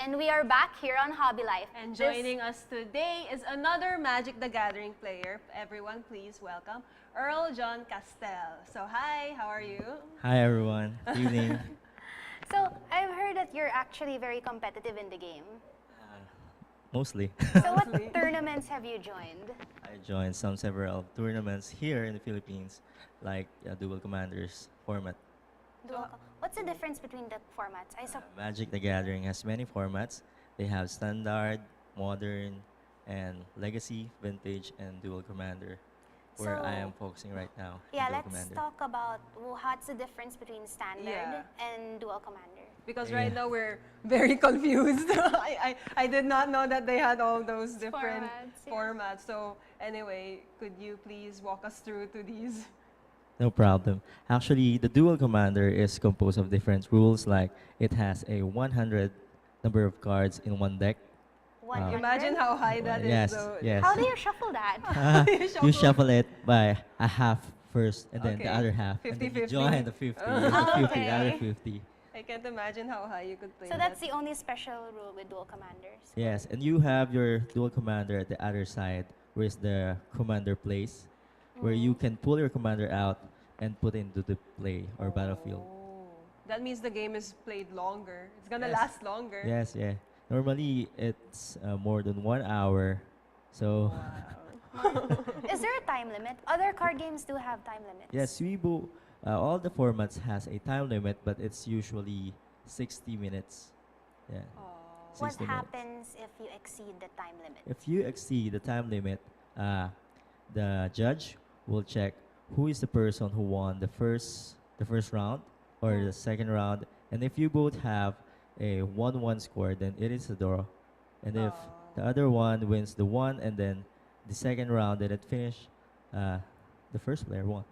And we are back here on Hobby Life. And joining us today is another Magic the Gathering player. Everyone, please welcome Earl John Castell. So, hi, how are you? Hi everyone. Evening. So, I've heard that you're actually very competitive in the game. Mostly. So, what tournaments have you joined? I joined some several tournaments here in the Philippines, like Dual Commanders format. What's the difference between the formats? Magic the Gathering has many formats. They have Standard, Modern, and Legacy, Vintage, and Dual Commander, where I am focusing right now. Yeah, in Dual let's Commander. talk about what's the difference between Standard and Dual Commander. Because Yeah. right now we're very confused. I did not know that they had all those different Formats, yeah. formats. So anyway, could you please walk us through to these? No problem. Actually, the Dual Commander is composed of different rules, like it has a 100 number of cards in one deck. 100? Imagine how high that is. Yes, though. yes. How do you shuffle that? You shuffle it by a half first, and then the Okay. other half. And then you 50-50. join the 50, Oh, 50, the other okay. 50. I can't imagine how high you could play So that. that's the only special rule with Dual Commanders. Yes, and you have your Dual Commander at the other side, where is the Commander place, where you can pull your Commander out and put into the play or battlefield. Oh, that means the game is played longer. It's gonna Yes. last longer. Yes, yeah. Normally, it's more than 1 hour, so... Is there a time limit? Other card games do have time limits. Yes, Weibo, all the formats has a time limit, but it's usually 60 minutes. Yeah. What 60 minutes. happens if you exceed the time limit? If you exceed the time limit, the judge will check who is the person who won the first round or the second round, and if you both have a 1-1 score, then it is a draw. And if the other one wins the one and then the second round, then it finish, the first player won.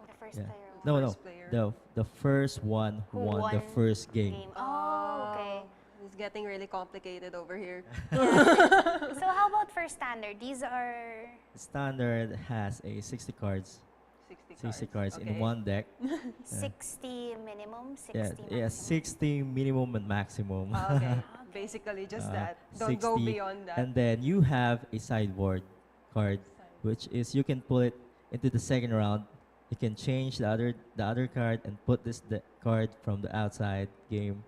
The first Yeah. player won. No, no, First player. the first one who won the first game. Oh, okay. It's getting really complicated over here. So how about for Standard? These are... Standard has a 60 cards. 60 cards in Okay. one deck. 60 minimum, 60 Yeah, maximum. yeah, 60 minimum and maximum. Okay. Basically just that. Don't go 60. beyond that. And then you have a sideboard card, which is you can pull it into the second round. You can change the other card and put this card from the outside game.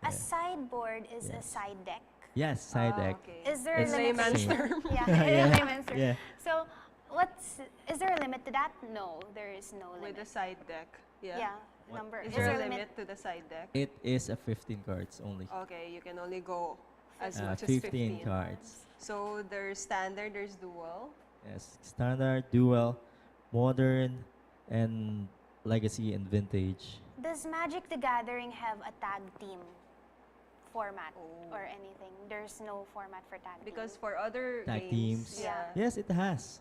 A sideboard is a side deck. Yes, side deck. Okay. Is there It's a layman's limitation? term. Yeah, Yeah. layman's term. Yeah. So, is there a limit to that? No, there is no limit. With the side deck. Yeah. Yeah, What? number. Is there a limit to the side deck? It is a 15 cards only. Okay, you can only go as much as 15 cards. So there's standard, there's dual. Yes, standard, dual, modern, and legacy and vintage. Does Magic the Gathering have a tag team format Oh. or anything? There's no format for tag Because team. for other Tag games, teams. yeah. Yes, it has.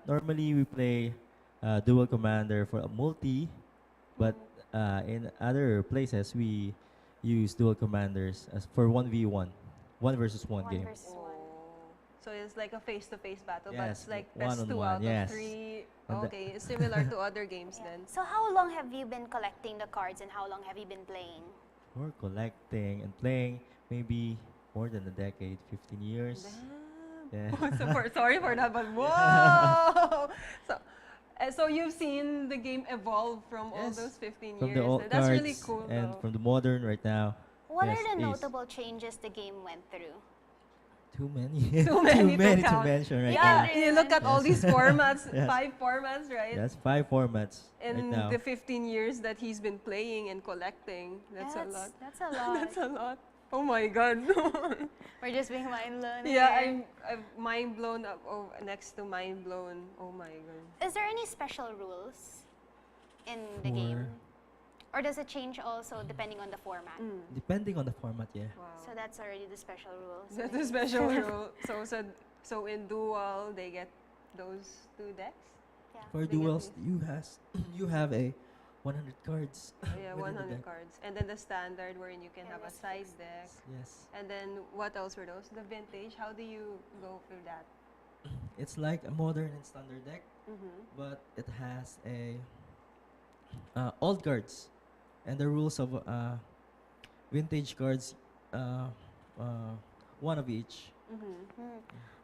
Normally we play Dual Commander for a multi, but in other places we use Dual Commanders as for 1v1, 1 versus 1 One game. versus one. So it's like a face-to-face battle, but Yes, it's like best two one-on-one, out yes. of three. And the- Okay, similar to other games Yeah. then. So how long have you been collecting the cards and how long have you been playing? For collecting and playing, maybe more than a decade, 15 years. Yeah. Sorry for that, but whoa! So you've seen the game evolve from all Yes, those 15 From years. the old That's cards really cool, and though. from the modern right now. What Yes, are the it is. notable changes the game went through? Too many. Too many to to count. mention right Yeah, now. you look at all these formats, Yes. 5 formats, right? That's 5 formats In right now. the 15 years that he's been playing and collecting, that's a lot. That's a lot. That's a lot. Oh my god. We're just being mind blown. Yeah, here. I'm mind blown up. Oh, next to mind blown. Oh my god. Is there any special rules in the game? Or does it change also depending on the format? Depending on the format, yeah. Wow. So that's already the special rules. That's a special rule. So in dual they get those 2 decks. Yeah. For They get duels, you have a 100 cards. Yeah, within the 100 deck. cards. And then the standard wherein you can Yeah, have a that's side fixed. deck. Yes. And then what else were those? The vintage. How do you go for that? It's like a modern and standard deck, Mm-hmm. but it has a old cards. And the rules of vintage cards, one of each.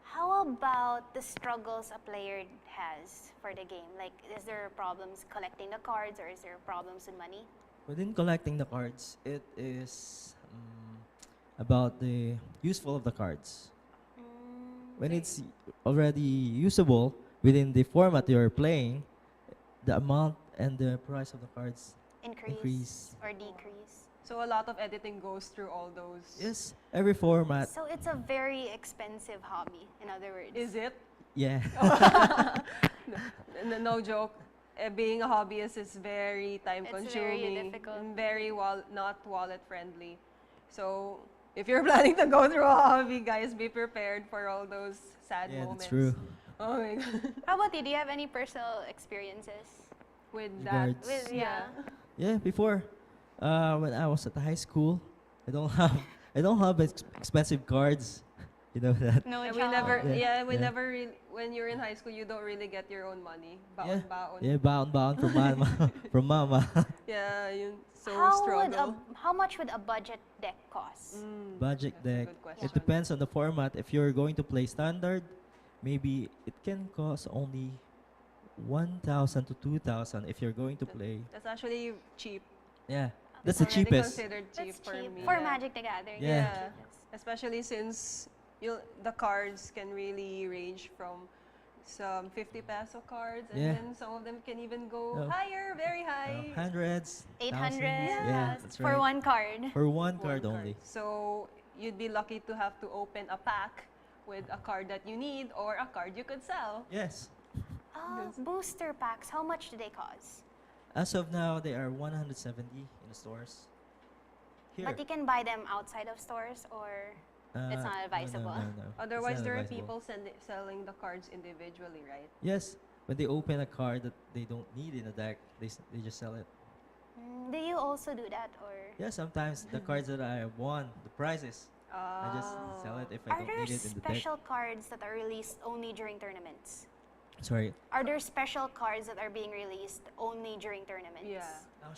How about the struggles a player has for the game? Like, is there problems collecting the cards, or is there problems with money? Within collecting the cards, it is about the useful of the cards. When it's already usable within the format you're playing, the amount and the price of the cards increase. Or decrease? So a lot of editing goes through all those. Yes, every format. So it's a very expensive hobby, in other words. Is it? Yeah. No joke. Being a hobbyist is very time It's very consuming difficult. and very not wallet friendly. So if you're planning to go through a hobby, guys, be prepared for all those sad Yeah, moments. that's true. Oh my god. How about you? Do you have any personal experiences? With that. Regards. With, yeah. Yeah, before, when I was at high school, I don't have expensive cards. You know that. No And child. we Yeah. never when you're in high school, you don't really get your own money. Yeah. Baon. Yeah, bound from mama, from mama. Yeah, yun so Would struggle. how much would a budget deck cost? Budget That's a deck. good question. It depends on the format. If you're going to play standard, maybe it can cost only 1,000 to 2,000 if you're going to play. That's actually cheap. Yeah, that's the Already cheapest. considered cheap That's for cheap me. for yeah. Magic the Gathering. Yeah. Yeah. Especially since the cards can really range from some 50 peso cards, and Yeah. then some of them can even go Oh. higher, very high. Hundreds, 800 thousands. Yeah, that's for right. one card. For one One card only. So you'd be lucky to have to open a pack with a card that you need or a card you could sell. Yes. Booster packs, how much do they cost? As of now, they are 170 in the stores. Here. But you can buy them outside of stores, or it's not no, advisable. No. It's Otherwise, not there are advisable. people selling the cards individually, right? Yes, when they open a card that they don't need in a deck, they just sell it. Do you also do that, or Yeah, sometimes the cards that I have won, the prizes, I just sell it if I are don't there need it in the deck. special cards that are released only during tournaments? Sorry. Are there special cards that are being released only during tournaments? Yeah.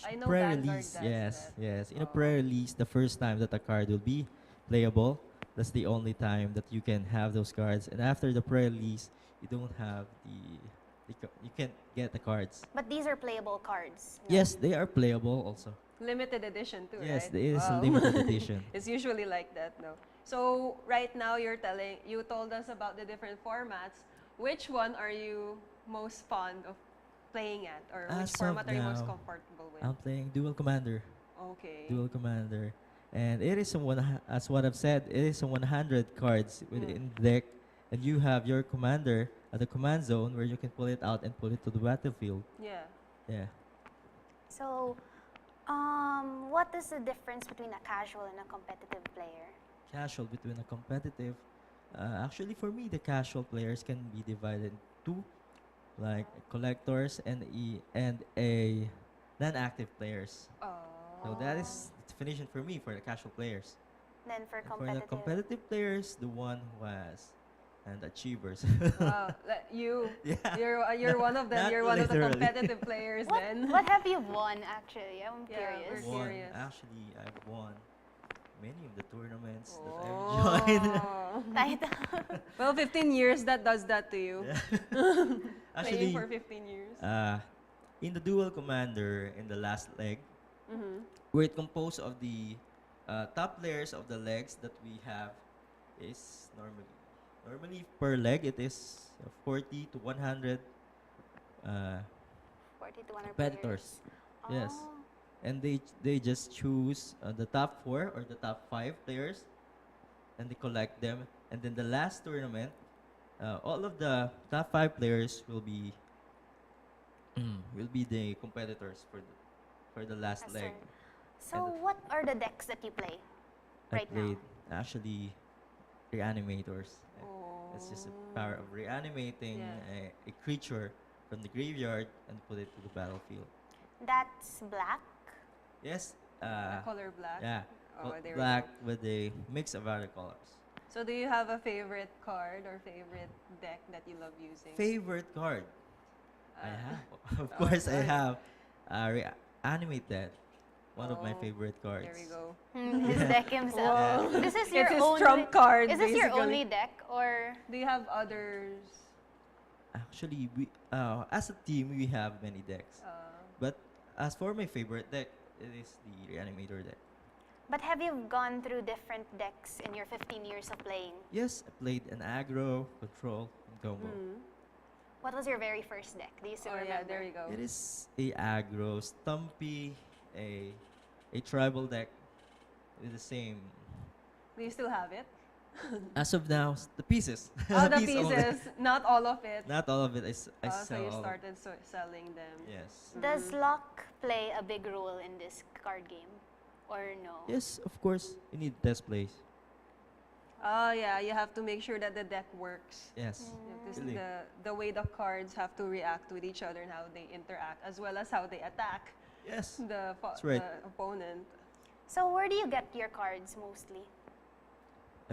I know Vanguard Pre-release, does yes, that. yes. In a Oh. pre-release, the first time that a card will be playable, that's the only time that you can have those cards. And after the pre-release, you don't have you can't get the cards. But these are playable cards. no? Yes, they are playable also. Limited edition too, Yes, right? it is a Wow. limited edition. It's usually like that, no? So right now you told us about the different formats. Which one are you most fond of playing at, or which As of format are you most now, comfortable with? I'm playing Dual Commander. Okay. Dual Commander. And it is as what I've said, it is 100 cards within the deck. And you have your commander at the command zone where you can pull it out and pull it to the battlefield. Yeah. Yeah. So, what is the difference between a casual and a competitive player? Casual between a competitive. Actually, for me, the casual players can be divided in two, like collectors and a non-active players. Oh. So that is the definition for me for the casual players. Then for And for competitive, the competitive players, the one who has and achievers. Yeah. You're one of them. Not You're one of the literally. competitive players what, then. what have you won actually? I'm Yeah, curious. we're Won. curious. Actually, I've won many of the tournaments that I've joined. Oh. Title. Well, 15 years that does that to you. Playing Actually, for 15 years. in the dual commander in the last leg, where it composed of the top layers of the legs that we have is normally per leg it is 40 to 100 40 to 100 competitors. players. Yes. Oh. And they just choose the top 4 or the top 5 players and they collect them, and then the last tournament all of the top 5 players will be the competitors for the last Yes, leg. sir. So, And what are the decks that you play I right now? played actually reanimators. It's just a power of reanimating Yeah. a creature from the graveyard and put it to the battlefield. That's black. Yes. Color black. Yeah. Oh, there we Black with a mix of other colors. So do you have a favorite card or favorite deck that you love using? Favorite card? I Uh, have. Of course, I have. Reanimate that. one of my Oh, favorite cards. There we go. His deck himself. Wow. This is your It's his only trump card, Is this your basically. only deck or Do you have others? Actually, we as a team we have many decks, but as for my favorite deck, it is the Reanimator deck. but have you gone through different decks in your 15 years of playing? Yes, I played an aggro, control, and combo. Mm. What was your very first deck? Do you still Oh remember? yeah, there you go. It is a aggro, Stumpy, a tribal deck with the same. Do you still have it? As of now, the pieces. All the Piece only. pieces, not all of it. Not all of it. I So sell you all of it. started selling them. Yes. Does luck play a big role in this card game? Or no? Yes, of course. You need test plays. Oh yeah, you have to make sure that the deck works. Yes. You have to Really. the way the cards have to react with each other and how they interact, as well as how they attack Yes. the right. opponent. So where do you get your cards mostly?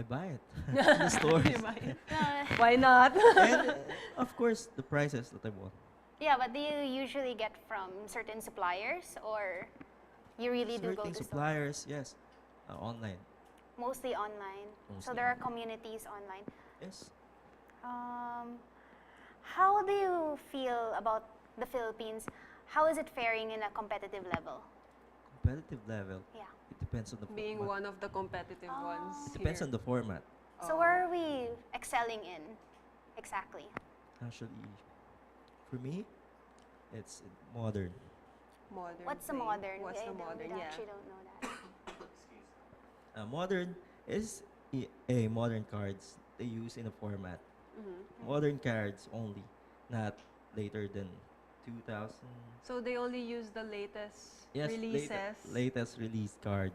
I buy it. In the stores. You buy it. Uh, Why not? And of course, the prices that I want. yeah, but do you usually get from certain suppliers or you really do go Certain to store? suppliers, yes. Online. Mostly online. So Mostly there are online. communities online. Yes. How do you feel about the Philippines? How is it faring in a competitive level? Competitive level. Yeah. It depends on the Being format. one of the competitive ones. It depends on the format. So where are we excelling in exactly? Actually, for me, it's modern. modern. What's the play. modern? What's I the don't- modern? I Yeah. actually don't know that. Modern is a modern cards they use in a format. Mhm. Modern cards only, not later than 2000. So they only use the latest Yes, releases. latest released cards.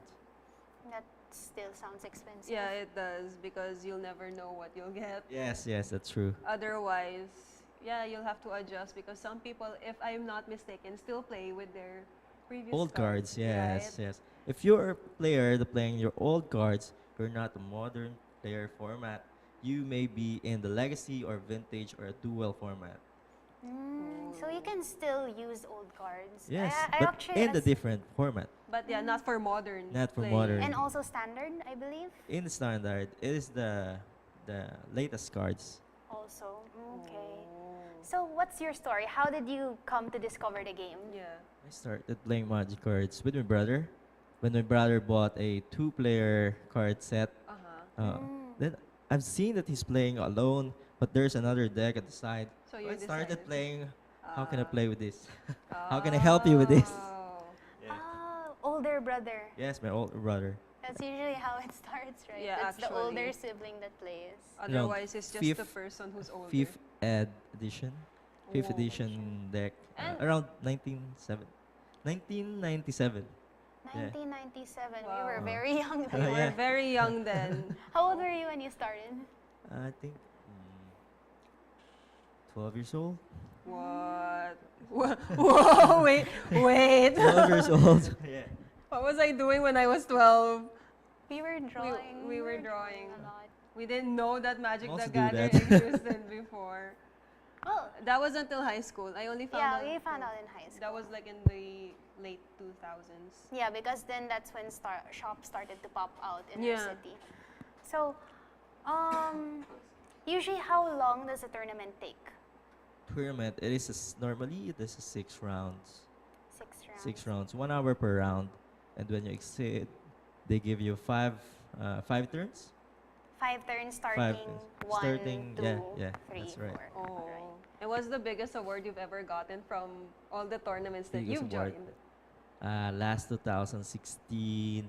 That still sounds expensive. Yeah, it does because you'll never know what you'll get. Yes, yes, that's true. Otherwise, yeah, you'll have to adjust because some people, if I'm not mistaken, still play with their previous Old cards, yes, right? yes. If you're a player that playing your old cards, you're not a modern player format. You may be in the legacy or vintage or a dual format. So you can still use old cards. Yes, I but actually in the as- different format. But yeah, not for modern. Not for play. modern. and also standard, I believe. In the standard, it is the latest cards. Also, okay. Oh. So what's your story? How did you come to discover the game? Yeah. I started playing Magic cards with my brother. When my brother bought a two-player card set, Uh-huh. then I've seen that he's playing alone, but there's another deck at the side. So So you I started decided. playing. How can I Ah. play with this? How can I help you with this? Oh. Ah, older brother. Yes, my older brother. That's usually how it starts, right? Yeah, It's the older actually. sibling that plays. Otherwise, it's just the fifth- person who's older. Fifth edition. Fifth Oh. edition deck. And- Around 1997. Yeah. 1997. We Wow. were very young You then. were Yeah. very young then. How old were you when you started? I think 12 years old. What? Whoa, wait, wait. 12 years old. Yeah. What was I doing when I was 12? We were drawing. we were drawing. a lot. We didn't know that Magic Also the do Gathering that. existed before. Well, That was until high school. I only found yeah, out. we found out in high school. That was like in the late 2000s. Yeah, because then that's when shops started to pop out in Yeah. our city. So, usually how long does a tournament take? Tournament, it is normally it is 6 rounds. 6 rounds. 6 rounds, 1 hour per round. And when you exceed, they give you 5 turns. 5 turns Five starting turns. 1, Starting, 2, yeah, 3, that's right. 4. Oh. Right. And what's the biggest award you've ever gotten from all the tournaments that Biggest you've award. joined? Last 2016,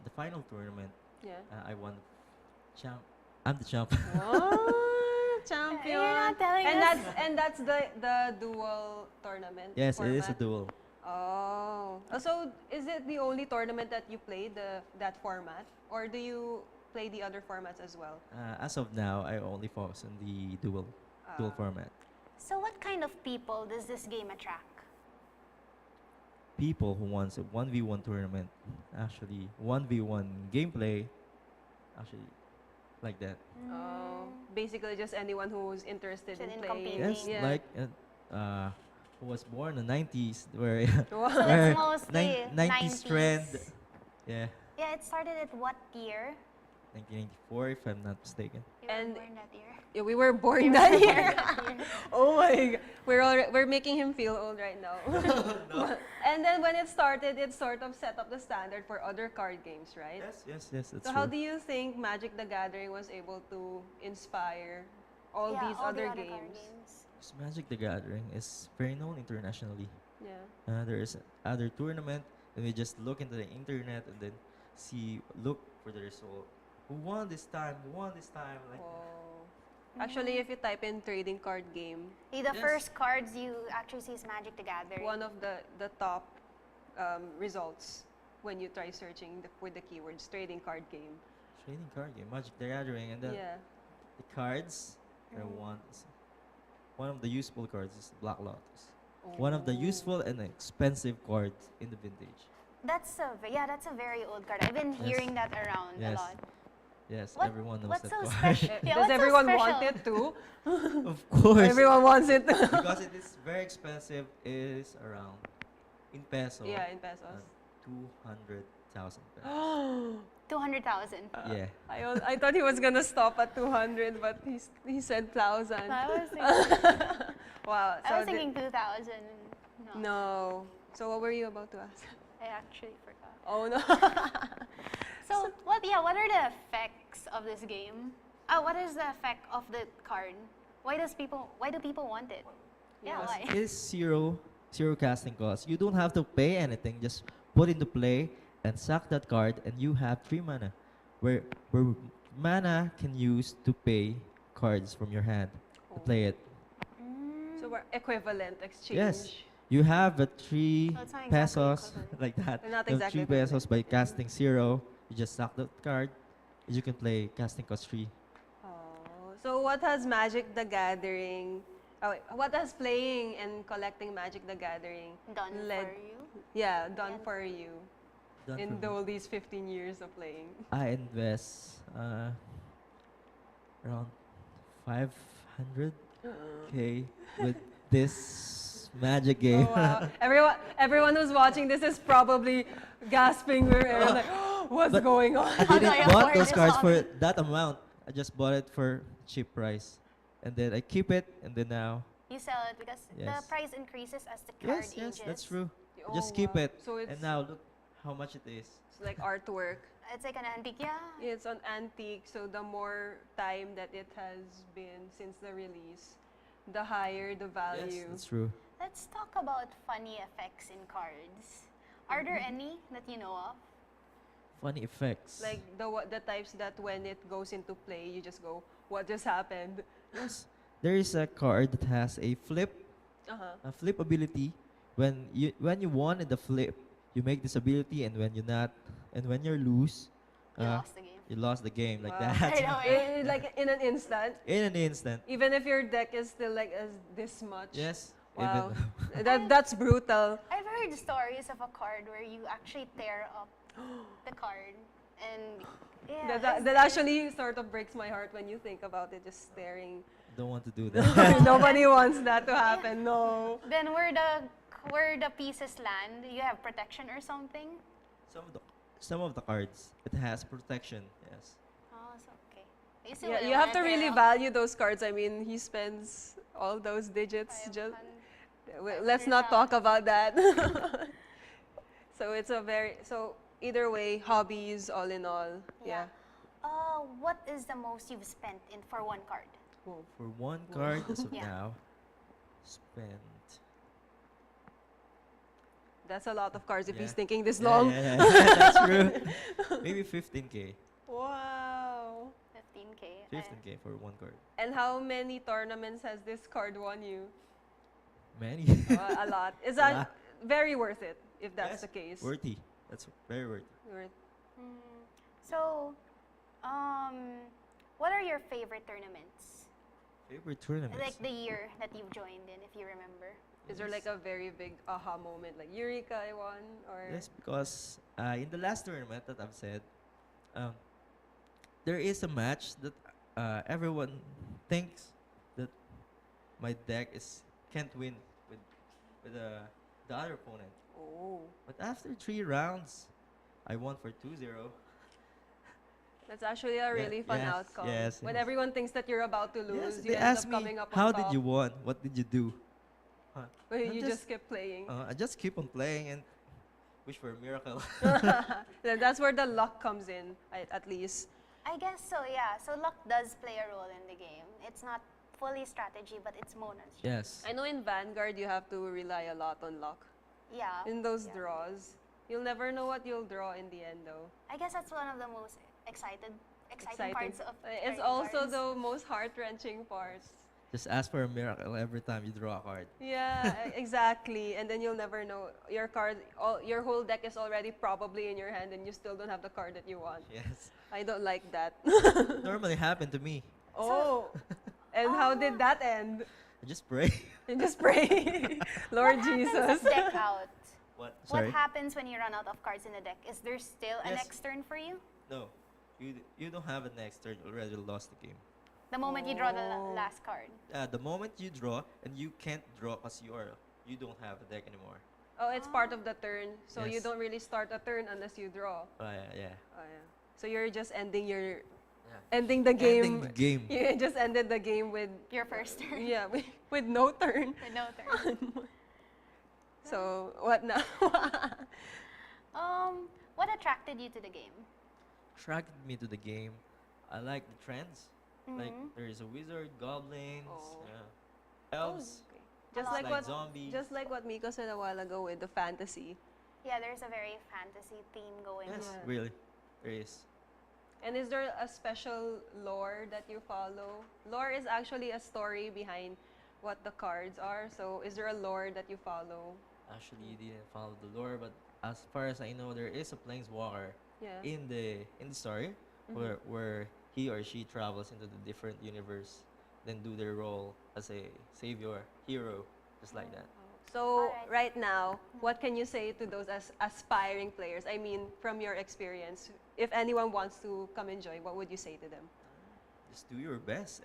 the final tournament, Yeah. I won. I'm the champ. Oh, champion. You're not telling and us. that's the dual tournament. Yes, it is a format? duel. Oh. So is it the only tournament that you play that format, or do you play the other formats as well? As of now, I only focus on the duel Ah. format. So what kind of people does this game attract? People who wants a 1v1 tournament, actually 1v1 gameplay, actually like that. Oh, basically just anyone who's interested in Interested in playing. competing. Yes, Yeah. like who was born in the 90s, where Wow. So where it's mostly 90s trend. 90s. Yeah, Yeah, it started at what year? 1994, if I'm not mistaken. You were And- born that year. Yeah, we were born You were that born year. that year. Oh my god. We're making him feel old right now. And then when it started, it sort of set up the standard for other card games, right? Yes, that's So true. how do you think Magic the Gathering was able to inspire all Yeah, these all the other card games? Because Magic the Gathering is very known internationally. Yeah. There is other tournament, and we just look into the internet and then look for the result. Who won this time? Who won this time? Like, Oh. Actually, if you type in trading card game, The Yes. first cards you actually see is Magic the Gathering. one of the top results when you try searching with the keywords trading card game. trading card game, Magic the Gathering, and then Yeah. the cards. One of the useful cards is Black Lotus. One of the Oh. useful and expensive cards in the vintage. That's a very old card. I've been Yes. hearing that around a Yes. lot. Yes, What- everyone knows what's that so card. special? Yeah, Does what's so everyone special? want it too? Of course. Everyone wants it. Because it is very expensive. It is around in peso. Yeah, in pesos. 200,000 pesos. 200,000. Yeah. I thought he was gonna stop at 200, but he said 1,000. I was thinking, Wow. I was the- thinking 2,000. No, No. So what were you about to ask? I actually forgot. Oh no. So what are the effects of this game? What is the effect of the card? Why do people want it? Yeah, Yes. why? It is zero casting cost. You don't have to pay anything. Just put into play and sack that card, and you have 3 mana. Where mana can use to pay cards from your hand to play it. Mm. So we're equivalent exchange. Yes. You have a 3 So it's not exactly pesos equivalent. like that. Not You have exactly 3 pesos by equivalent. casting 0. You just sack that card. You can play casting cost 3. Oh. So what has Magic the Gathering? Oh, wait, what has playing and collecting Magic the Gathering Done led- for you. Yeah, done Yeah. for you Done in for me. all these 15 years of playing? I invest around 500k with this magic game. Oh, wow. Everyone who's watching this is probably gasping their air like, what's But- going on? I How do didn't I bought afford those this cards for hobby? that amount. I just bought it for cheap price, and then I keep it, and then now You sell it because Yes. the price increases as the card ages. that's true. Oh, Just keep wow. it, So it's, and now look how much it is. it's like artwork. It's like an antique, yeah. It's an antique, so the more time that it has been since the release, the higher the Yes, value. that's true. Let's talk about funny effects in cards. Are there any that you know of? Funny effects. Like the types that when it goes into play, you just go, what just happened? yes, there is a card that has a flip ability. When you won in the flip, you make this ability, and when you're not, and when you lose, You lost the game. you lost the game like Wow. that. I know, eh? Like in an instant, In an instant. even if your deck is still like as this much. Yes. Wow. Even That's brutal. I've heard stories of a card where you actually tear up the card and yeah. That actually sort of breaks my heart when you think about it, just staring. don't want to do that. Nobody wants that to happen. No. Then where the pieces land, you have protection or something. some of the cards it has protection. Yes. Oh, so okay. You still Yeah, wouldn't you have to wanna tear really up value those cards. I mean, he spends all those digits. Just 500. let's not talk about that. So it's so either way, hobbies all in all. Yeah. What is the most you've spent for one card? For one card as of Yeah. now, spent. That's a lot of cards if Yeah. he's thinking this Yeah, long. yeah, that's true. Maybe 15k. Wow. 15K. 15k for one card. And how many tournaments has this card won you? Many. A lot. Is A that lot. very worth it if that's Yes, the case? Worthy. That's very worthy. Worth. So, what are your favorite tournaments? Favorite tournaments. Like the year that you've joined in, if you remember. Is there like a very big aha moment, like Eureka I won, or Yes, because in the last tournament that I've said, there is a match that everyone thinks that my deck can't win with with the other opponent. Oh, But after 3 rounds, I won for 2-0. that's actually a really fun yes, outcome. yes, When yes. everyone thinks that you're about to lose, Yes, you they end asked up me, coming up on how top. did you won? What did you do? But I'm you just- just keep playing. I just keep on playing and wish for a miracle. Then that's where the luck comes in, at least. I guess so, yeah. So luck does play a role in the game. It's not fully strategy, but it's bonus. yes. I know in Vanguard you have to rely a lot on luck. Yeah. In those Yeah. draws, you'll never know what you'll draw in the end, though. I guess that's one of the most exciting Exciting. parts of It's trading also cards. the most heart-wrenching part. Just ask for a miracle every time you draw a card. Yeah, exactly. And then you'll never know. Your card, your whole deck is already probably in your hand, and you still don't have the card that you want. Yes. I don't like that. Normally happened to me. Oh, and how did that end? I just pray. You just pray, Lord What Jesus. happens if deck out? What? What Sorry? happens when you run out of cards in the deck? Is there still a Yes. next turn for you? No. You don't have a next turn. You already lost the game. The moment you draw the Oh. last card. The moment you draw, and you can't draw because you don't have a deck anymore. Oh, it's part of the turn, so you Yes. don't really start a turn unless you draw. Yeah. Oh, yeah. So you're just ending your Yeah. ending the game. Ending the game. You just ended the game with Your first turn. yeah, with no turn. With no turn. So what now? What attracted you to the game? Attracted me to the game. I like the trends. Like Mhm. there is a wizard, goblins, Oh. elves. Okay. Just lot like like what zombies. just like what Miko said a while ago with the fantasy. Yeah, there's a very fantasy theme going Yes, on. Yeah. really, there is. And is there a special lore that you follow? Lore is actually a story behind what the cards are. So is there a lore that you follow? Actually, you didn't follow the lore, but as far as I know, there is a planeswalker Yeah. in the story where he or she travels into the different universe, then do their role as a savior, hero, just like that. So Alright. right now, what can you say to those aspiring players? I mean, from your experience, if anyone wants to come and join, what would you say to them? Just do your best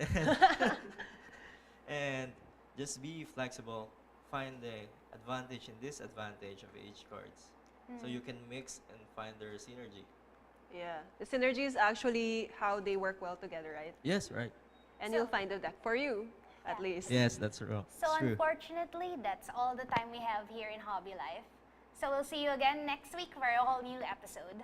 and just be flexible. Find the advantage and disadvantage of each cards, so you can mix and find their synergy. Yeah, the synergy is actually how they work well together, right? Yes, right. And So- you'll find a deck for you, at Yeah. least. Yes, that's wrong. So It's true. unfortunately, that's all the time we have here in Hobby Life. So we'll see you again next week for a whole new episode.